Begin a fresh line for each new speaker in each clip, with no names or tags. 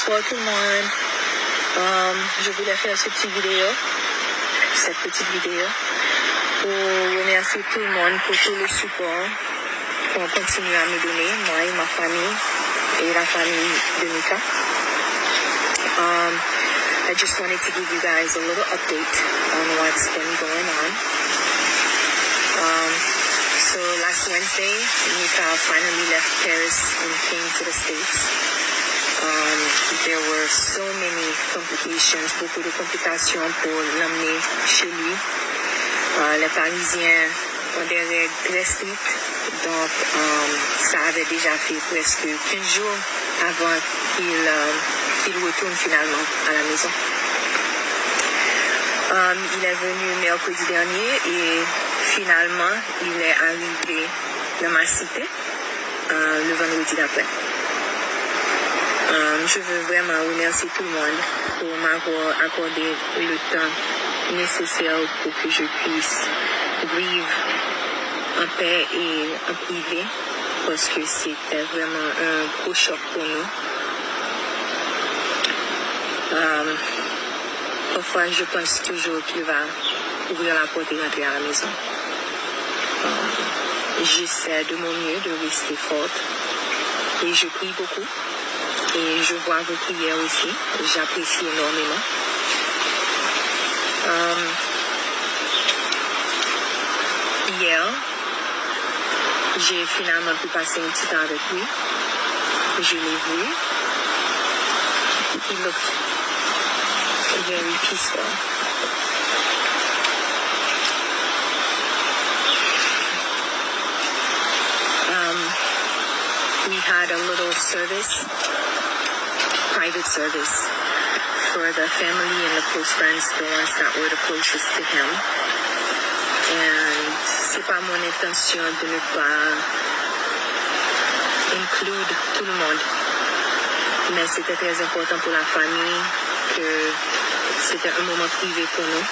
Bonsoir tout le monde. Je voulais faire cette petite vidéo pour remercier tout le monde pour tout le support qu'on continue à me donner, moi et ma famille et la famille de Mika. I just wanted to give you guys a little update on what's been going on. So last Wednesday, Mika finally left Paris and came to the States. There were so many complications, beaucoup de complications pour l'emmener chez lui. Les Parisiens ont des règles très strictes, donc ça avait déjà fait presque 15 jours avant qu'il retourne finalement à la maison. Il est venu mercredi dernier et finalement il est arrivé dans ma cité le vendredi d'après. Je veux vraiment remercier tout le monde pour m'avoir accordé le temps nécessaire pour que je puisse vivre en paix et en privé, parce que c'était vraiment un gros choc pour nous. Parfois, je pense toujours qu'il va ouvrir la porte et rentrer à la maison. J'essaie de mon mieux de rester forte et je prie beaucoup. Et je vois vos prières aussi. J'apprécie énormément. Hier, j'ai finalement pu passer un petit temps avec lui. Je l'ai vu. He looked very peaceful. We had a little private service for the family and the close friends, the ones that were the closest to him. And c'est pas mon intention de ne pas inclure tout le monde. Mais c'était très important pour la famille que c'était un moment privé pour nous,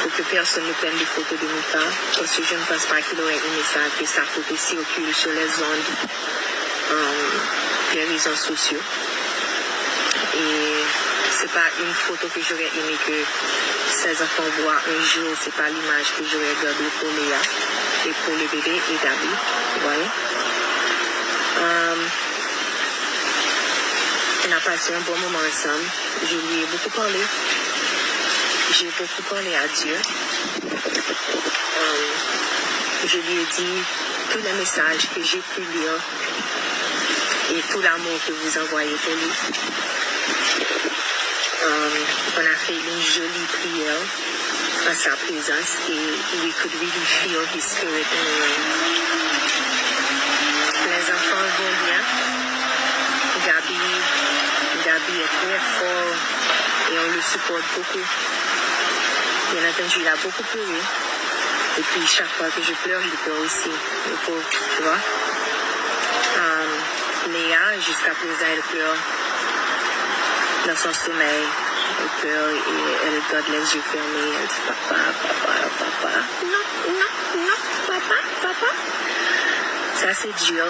pour que personne ne prenne des photos de Mika, parce que je ne pense pas qu'il aurait aimé ça, que sa photo circule sur les ondes des réseaux sociaux. Et c'est pas une photo que j'aurais aimé que ces enfants voient un jour, c'est pas l'image que j'aurais gardée pour Léa et pour le bébé et Gabi, vous voyez. On a passé un bon moment ensemble. Je lui ai beaucoup parlé. J'ai beaucoup parlé à Dieu. Je lui ai dit tous les messages que j'ai pu lire et tout l'amour que vous envoyez pour lui. On a fait une jolie prière en sa présence et we could really feel his spirit in the room. Les enfants vont bien. Gabi est très fort et on le supporte beaucoup. Bien entendu, il a beaucoup pleuré. Et puis chaque fois que je pleure, il pleure aussi. Le pauvre, tu vois. Léa, jusqu'à présent, elle pleure dans son sommeil. Elle pleure et elle garde les yeux fermés. Elle dit papa. Non, papa. Ça, c'est dur.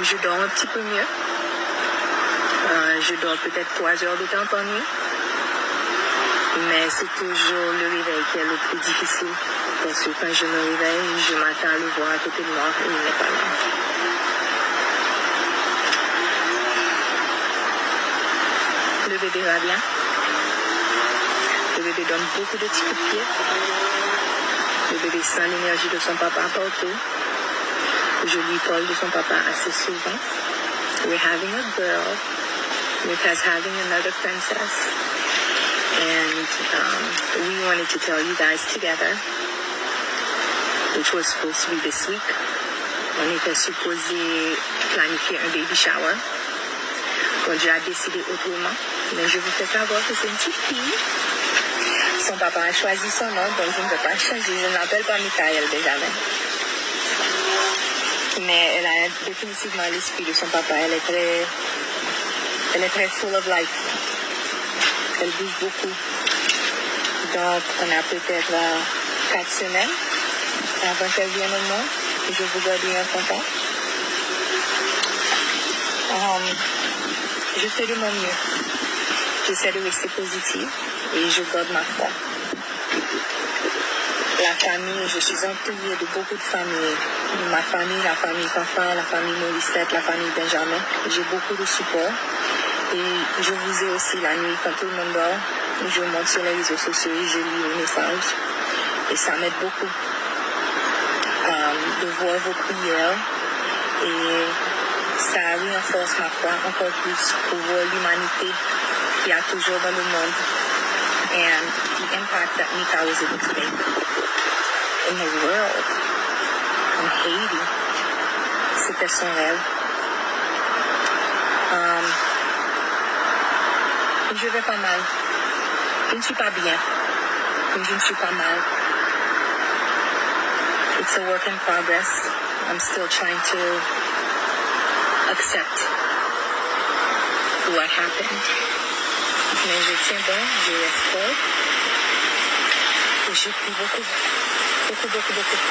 Je dors un petit peu mieux. Je dors peut-être 3 heures de temps par nuit. Mais c'est toujours le réveil qui est le plus difficile. Parce que quand je me réveille, je m'attends à le voir à côté de moi et il n'est pas là. Le bébé va bien. Le bébé donne beaucoup de petits coups de pied. Le bébé sent l'énergie de son papa partout. Je lui parle de son papa assez souvent. We're having a girl. Mika's having another princess. And we wanted to tell you guys together, which was supposed to be this week. On était supposé planifier un baby shower. Bon, Dieu a décidé autrement. Mais je vous fais savoir que c'est une petite fille. Son papa a choisi son nom, donc je ne peux pas changer. Je ne l'appelle pas Mikaël déjà. Mais elle a définitivement l'esprit de son papa. Elle est très full of life. Elle bouge beaucoup. Donc, on a peut-être 4 semaines avant qu'elle vienne au monde. Je vous garde en contact. je fais de mon mieux. J'essaie de rester positive et je garde ma foi. La famille, je suis entourée de beaucoup de familles. Ma famille, la famille Papa, la famille Morissette, la famille Benjamin. J'ai beaucoup de support. Et je vous ai aussi la nuit, quand tout le monde dort, je monte sur les réseaux sociaux et je lis vos messages. Et ça m'aide beaucoup de voir vos prières. Et ça renforce ma foi encore plus pour voir l'humanité qu'il y a toujours dans le monde. And the impact that Mika was able to make in the world, in Haiti. C'était son rêve. Je vais pas mal. Je ne suis pas bien, mais je ne suis pas mal. It's a work in progress. I'm still trying to accept what happened. Mais je tiens bon, je reste fort. Et je prie beaucoup. Beaucoup.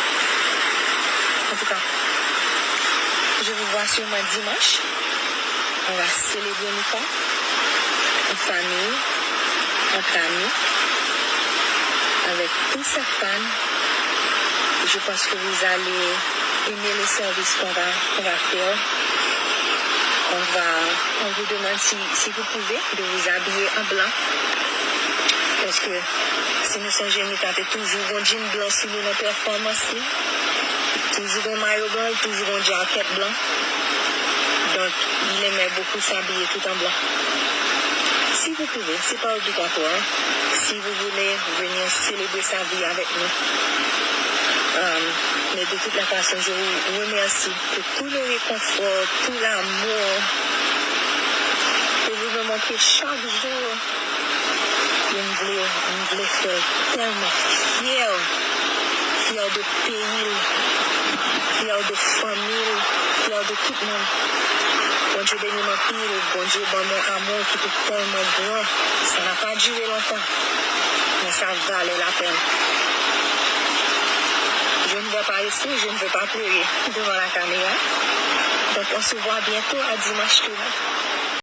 En tout cas, je vous vois sûrement dimanche. On va célébrer Mika en famille, entre amis, avec tous ses fans. Je pense que vous allez aimer les services qu'on va faire. On vous demande si vous pouvez de vous habiller en blanc. Parce que si nous sommes jeunes, nous avons toujours un jean blanc sur nos performances. Toujours un maillot blanc, toujours un jacket blanc. Donc, il aimait beaucoup s'habiller tout en blanc. Si vous pouvez, c'est pas obligatoire. Si vous voulez venir célébrer sa vie avec nous. Mais de toute la façon, je vous remercie pour tout le réconfort, tout l'amour que vous me montrez chaque jour. Je me voulais faire tellement fier de pays, fier de famille, fier de tout le monde. Bon Dieu bénit mon pile, bon Dieu bon mon amour qui est tellement grand. Ça n'a pas duré longtemps, mais ça valait la peine. Je ne vais pas rester, je ne vais pas pleurer devant la caméra. Donc on se voit bientôt à dimanche.